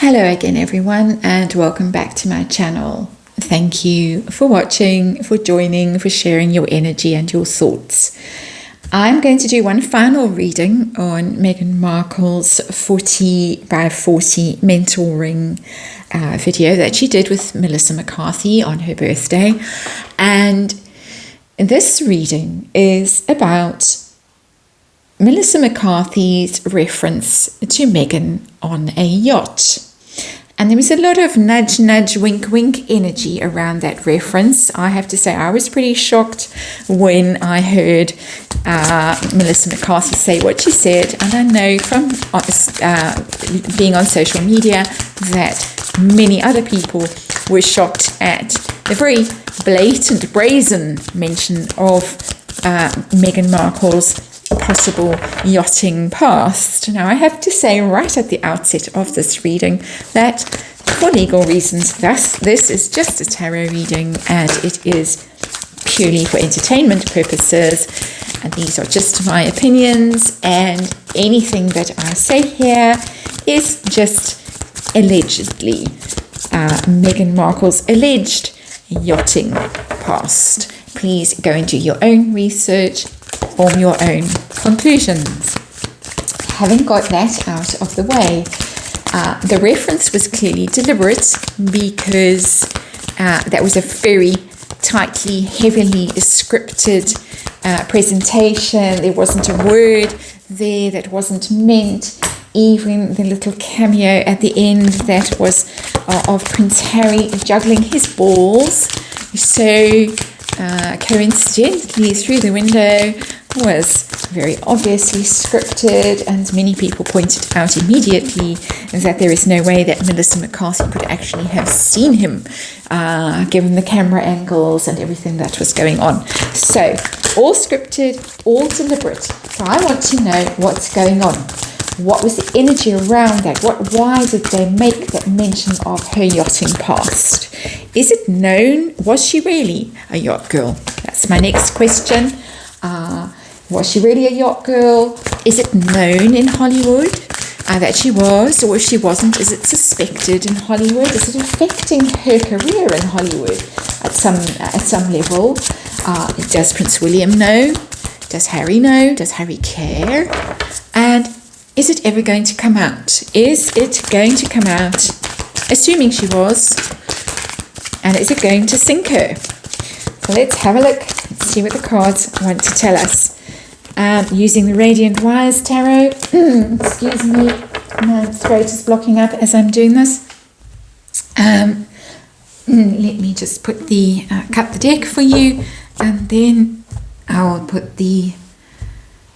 Hello again everyone, and welcome back to my channel. Thank you for watching, for joining, for sharing your energy and your thoughts. I'm going to do one final reading on Meghan Markle's 40 by 40 mentoring video that she did with Melissa McCarthy on her birthday. And this reading is about Melissa McCarthy's reference to Meghan on a yacht. And there was a lot of nudge, nudge, wink, wink energy around that reference. I have to say I was pretty shocked when I heard Melissa McCarthy say what she said. And I know from being on social media that many other people were shocked at the very blatant, brazen mention of Meghan Markle's possible yachting past. Now, I have to say right at the outset of this reading that for legal reasons, this is just a tarot reading and it is purely for entertainment purposes, and these are just my opinions, and anything that I say here is just allegedly Meghan Markle's alleged yachting past. Please go and do your own research, form your own conclusions. Having got that out of the way, the reference was clearly deliberate because that was a very tightly, heavily scripted presentation. There wasn't a word there that wasn't meant. Even the little cameo at the end that was of Prince Harry juggling his balls so coincidentally through the window was very obviously scripted, and many people pointed out immediately that there is no way that Melissa McCarthy could actually have seen him given the camera angles and everything that was going on. So all scripted, all deliberate. So I want to know what's going on. What was the energy around that? Why did they make that mention of her yachting past? Is it known? Was she really a yacht girl? That's my next question. Was she really a yacht girl? Is it known in Hollywood that she was, or if she wasn't, is it suspected in Hollywood? Is it affecting her career in Hollywood at some level? Does Prince William know? Does Harry know? Does Harry care? And is it ever going to come out? Is it going to come out, assuming she was, and is it going to sink her? So let's have a look and see what the cards want to tell us. Using the Radiant Wires Tarot. Excuse me, my throat is blocking up as I'm doing this. Let me just cut the deck for you, and then I'll put the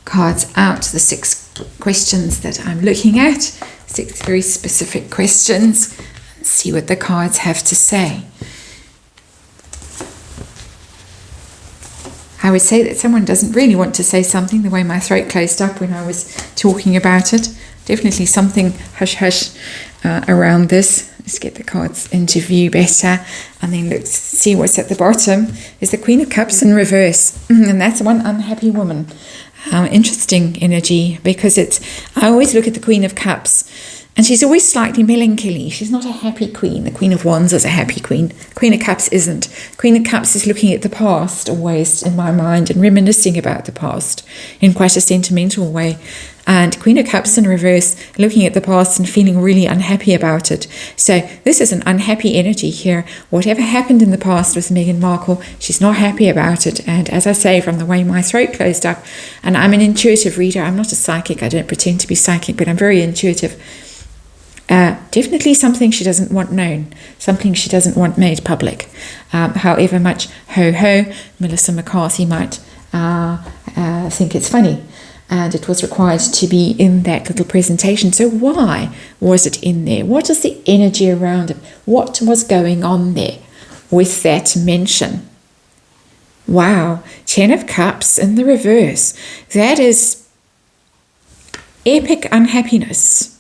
cards out, the 6 questions that I'm looking at, 6 very specific questions, and see what the cards have to say. I would say that someone doesn't really want to say something, the way my throat closed up when I was talking about it. Definitely something hush-hush around this. Let's get the cards into view better, and then let's see what's at the bottom. Is the Queen of Cups in reverse, and that's one unhappy woman. Interesting energy, because I always look at the Queen of Cups and she's always slightly melancholy. She's not a happy queen. The Queen of Wands is a happy queen. Queen of Cups isn't. Queen of Cups is looking at the past always in my mind and reminiscing about the past in quite a sentimental way. And Queen of Cups in reverse, looking at the past and feeling really unhappy about it. So this is an unhappy energy here. Whatever happened in the past with Meghan Markle, she's not happy about it. And as I say, from the way my throat closed up, and I'm an intuitive reader, I'm not a psychic, I don't pretend to be psychic, but I'm very intuitive. Definitely something she doesn't want known, something she doesn't want made public. However much ho-ho Melissa McCarthy might think it's funny. And it was required to be in that little presentation. So why was it in there? What is the energy around it? What was going on there with that mention? Wow, 10 of Cups in the reverse. That is epic unhappiness.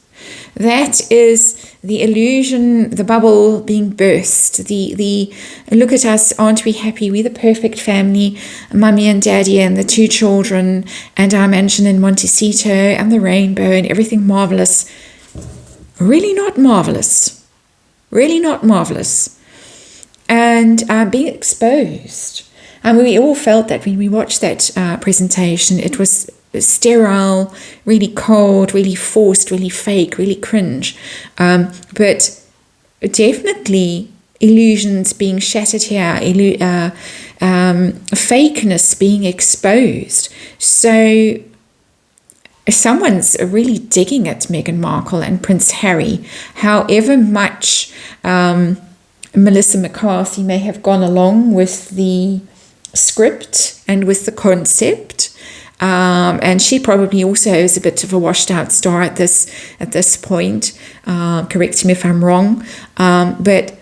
That is the illusion, the bubble being burst, the look at us, aren't we happy? We're the perfect family, mummy and daddy and the 2 children and our mansion in Montecito and the rainbow and everything marvelous. really not marvelous. Really not marvelous. And being exposed. And we all felt that when we watched that presentation. It was sterile, really cold, really forced, really fake, really cringe. But definitely illusions being shattered here, fakeness being exposed. So someone's really digging at Meghan Markle and Prince Harry, however much Melissa McCarthy may have gone along with the script and with the concept. And she probably also is a bit of a washed out star at this point. Correct me if I'm wrong. But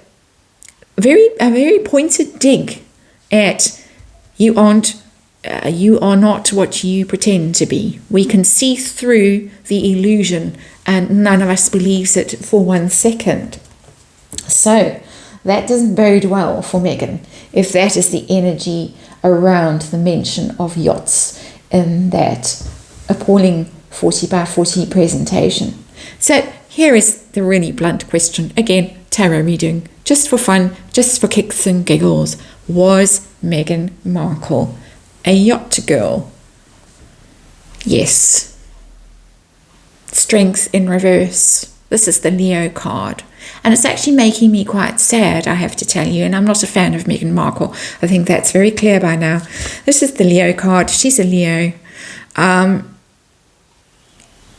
a very pointed dig at you are not what you pretend to be. We can see through the illusion, and none of us believes it for 1 second. So that doesn't bode well for Meghan if that is the energy around the mention of yachts in that appalling 40 by 40 presentation. So here is the really blunt question. Again, tarot reading, just for fun, just for kicks and giggles. Was Meghan Markle a yacht girl? Yes. Strength in reverse. This is the Leo card. And it's actually making me quite sad, I have to tell you. And I'm not a fan of Meghan Markle. I think that's very clear by now. This is the Leo card. She's a Leo.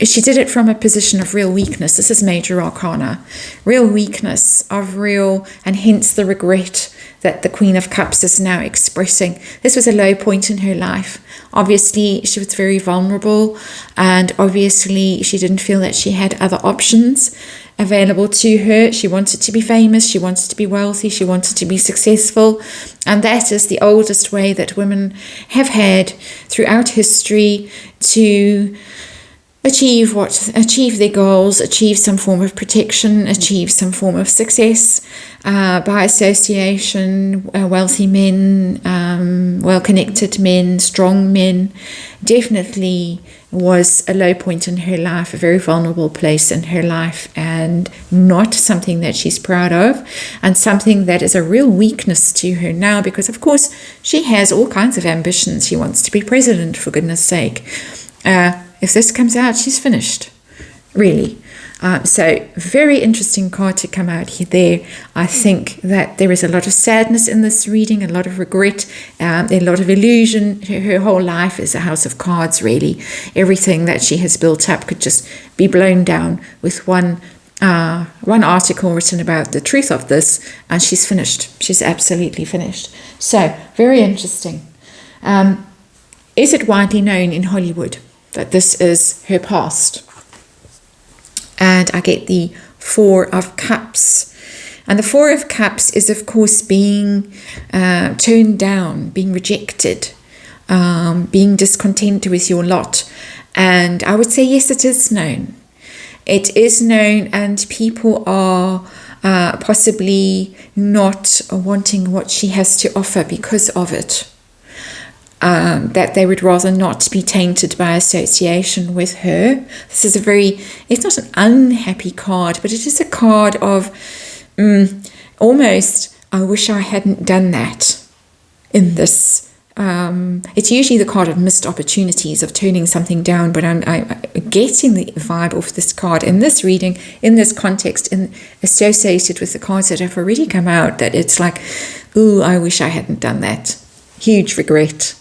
She did it from a position of real weakness. This is major arcana. Real weakness of real, and hence the regret that the Queen of Cups is now expressing. This was a low point in her life. Obviously, she was very vulnerable, and obviously she didn't feel that she had other options available to her. She wanted to be famous, she wanted to be wealthy, she wanted to be successful, and that is the oldest way that women have had throughout history to achieve their goals, achieve some form of protection, achieve some form of success by association. Wealthy men, well-connected men, strong men. Definitely was a low point in her life, a very vulnerable place in her life, and not something that she's proud of, and something that is a real weakness to her now, because of course she has all kinds of ambitions. She wants to be president, for goodness sake. If this comes out, she's finished, really. So very interesting card to come out here there. I think that there is a lot of sadness in this reading, a lot of regret, a lot of illusion. Her whole life is a house of cards, really. Everything that she has built up could just be blown down with one article written about the truth of this, and she's finished. She's absolutely finished. So very interesting. Is it widely known in Hollywood that this is her past? And I get the Four of Cups. And the Four of Cups is, of course, being turned down, being rejected, being discontent with your lot. And I would say, yes, it is known. It is known, and people are possibly not wanting what she has to offer because of it. That they would rather not be tainted by association with her. This is it's not an unhappy card, but it is a card of almost, I wish I hadn't done that in this. It's usually the card of missed opportunities, of turning something down, but I'm getting the vibe of this card in this reading, in this context, associated with the cards that have already come out, that it's like, ooh, I wish I hadn't done that. Huge regret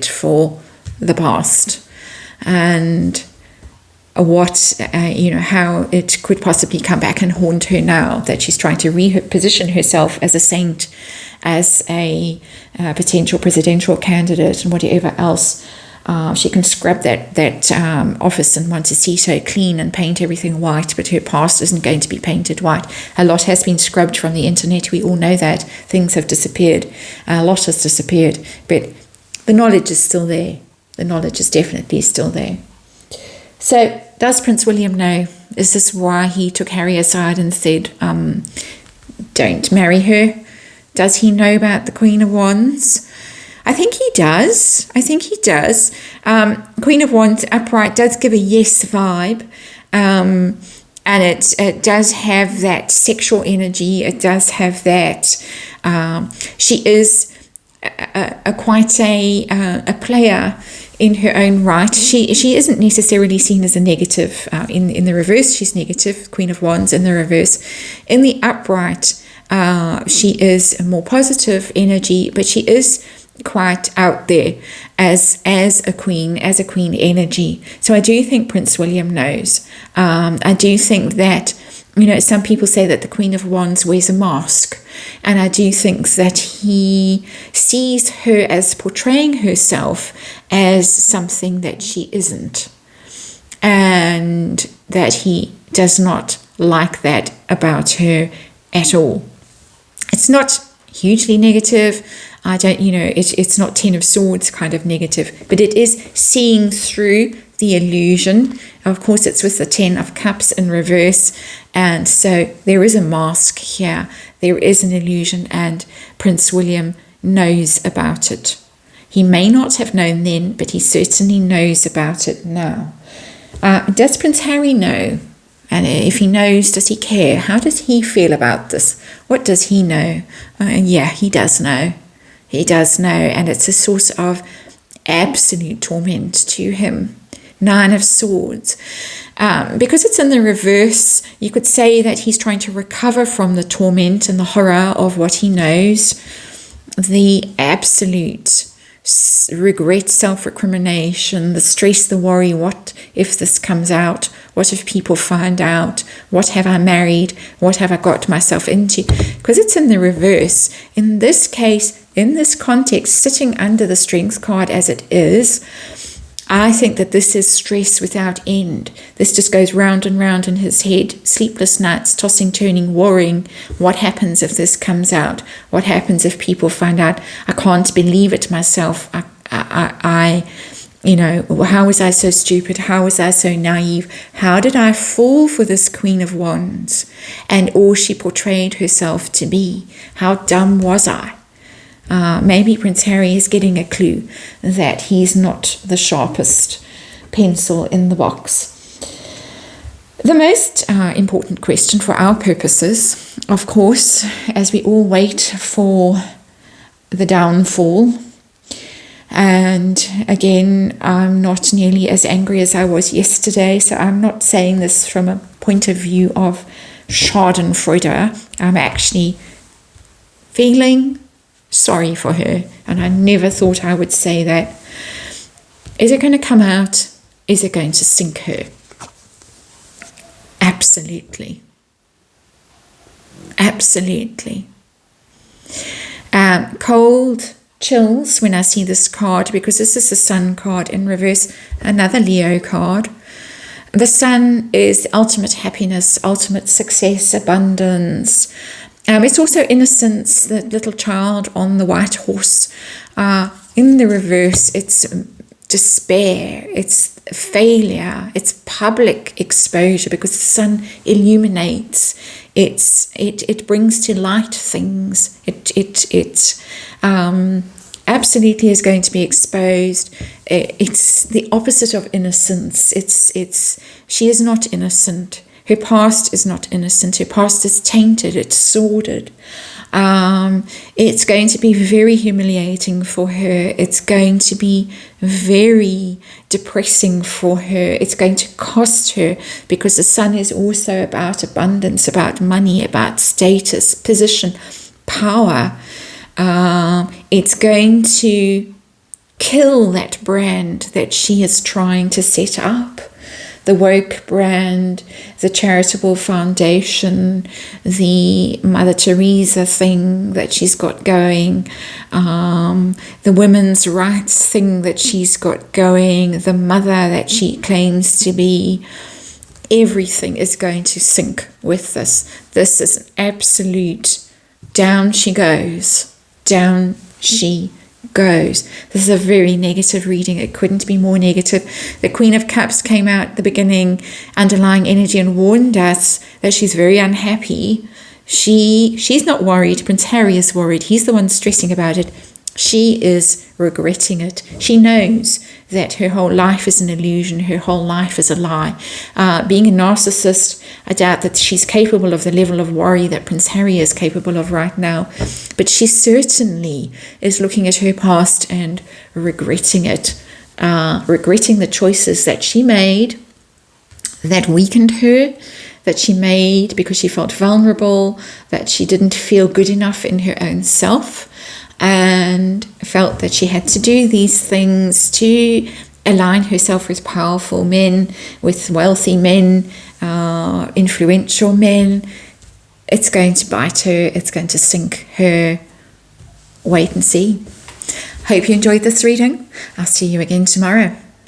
for the past, and how it could possibly come back and haunt her now that she's trying to reposition herself as a saint, as a potential presidential candidate, and whatever else. She can scrub that office in Montecito clean and paint everything white, but her past isn't going to be painted white. A lot has been scrubbed from the internet. We all know that. Things have disappeared. A lot has disappeared, but the knowledge is still there. The knowledge is definitely still there. So does Prince William know? Is this why he took Harry aside and said, don't marry her? Does he know about the Queen of Wands? I think he does. Queen of Wands upright does give a yes vibe. And it does have that sexual energy. It does have that. She is quite a player in her own right. She isn't necessarily seen as a negative. In the reverse, she's negative, Queen of Wands in the reverse. In the upright, she is a more positive energy, but she is quite out there as a queen energy. So I do think Prince William knows. I do think that, some people say that the Queen of Wands wears a mask, and I do think that he sees her as portraying herself as something that she isn't, and that he does not like that about her at all. It's not hugely negative. It's not 10 of Swords kind of negative, but it is seeing through the illusion. Of course, it's with the 10 of Cups in reverse, and so there is a mask here. There is an illusion, and Prince William knows about it. He may not have known then, but he certainly knows about it now. Does Prince Harry know? And if he knows, does he care? How does he feel about this? What does he know? Yeah, he does know. He does know, and it's a source of absolute torment to him. 9 of Swords. Because it's in the reverse, you could say that he's trying to recover from the torment and the horror of what he knows. The absolute regret, self-recrimination, the stress, the worry. What if this comes out? What if people find out? What have I married? What have I got myself into? Because it's in the reverse. In this case, in this context, sitting under the Strength card as it is, I think that this is stress without end. This just goes round and round in his head. Sleepless nights, tossing, turning, worrying. What happens if this comes out? What happens if people find out? I can't believe it myself. How was I so stupid? How was I so naive? How did I fall for this Queen of Wands and all she portrayed herself to be? How dumb was I? Maybe Prince Harry is getting a clue that he's not the sharpest pencil in the box. The most important question for our purposes, of course, as we all wait for the downfall, and again, I'm not nearly as angry as I was yesterday, so I'm not saying this from a point of view of Schadenfreude. I'm actually feeling sorry for her, and I never thought I would say that. Is it going to come out? Is it going to sink her? Absolutely. Absolutely. Cold chills when I see this card, because this is the Sun card in reverse, another Leo card. The Sun is ultimate happiness, ultimate success, abundance. It's also innocence, the little child on the white horse. In the reverse, it's despair, it's failure, it's public exposure, because the Sun illuminates. It brings to light things. It absolutely is going to be exposed. It's the opposite of innocence. She is not innocent. Her past is not innocent. Her past is tainted. It's sordid. It's going to be very humiliating for her. It's going to be very depressing for her. It's going to cost her, because the Sun is also about abundance, about money, about status, position, power. It's going to kill that brand that she is trying to set up. The woke brand, the charitable foundation, the Mother Teresa thing that she's got going, the women's rights thing that she's got going, the mother that she claims to be. Everything is going to sink with this. This is an absolute down she goes. Down she goes. This is a very negative reading. It couldn't be more negative. The Queen of Cups came out at the beginning, underlying energy, and warned us that she's very unhappy. She's not worried. Prince Harry is worried. He's the one stressing about it. She is regretting it. She knows that her whole life is an illusion, her whole life is a lie. Being a narcissist, I doubt that she's capable of the level of worry that Prince Harry is capable of right now. But she certainly is looking at her past and regretting it, regretting the choices that she made that weakened her, that she made because she felt vulnerable, that she didn't feel good enough in her own self, and felt that she had to do these things to align herself with powerful men, with wealthy men, influential men. It's going to bite her. It's going to sink her. Wait and see. Hope you enjoyed this reading. I'll see you again tomorrow.